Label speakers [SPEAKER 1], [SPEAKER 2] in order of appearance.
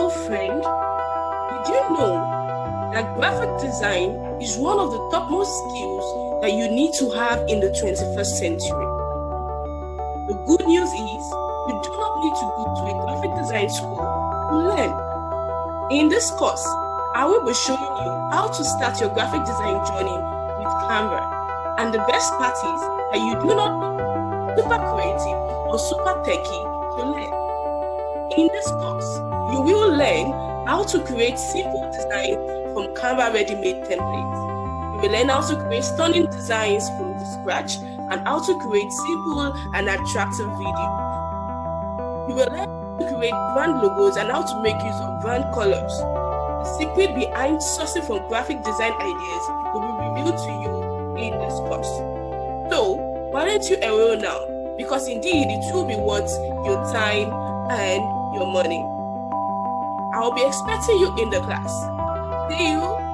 [SPEAKER 1] Hello friend, did you know that graphic design is one of the topmost skills that you need to have in the 21st century? The good news is you do not need to go to a graphic design school to learn. In this course, I will be showing you how to start your graphic design journey with Canva. And the best part is that you do not need super creative or super techy to learn. In this course, you will learn how to create simple designs from Canva ready-made templates. You will learn how to create stunning designs from the scratch and how to create simple and attractive videos. You will learn how to create brand logos and how to make use of brand colors. The secret behind sourcing from graphic design ideas will be revealed to you in this course. So, why don't you enroll now? Because indeed, it will be worth your time and your money. I will be expecting you in the class. See you.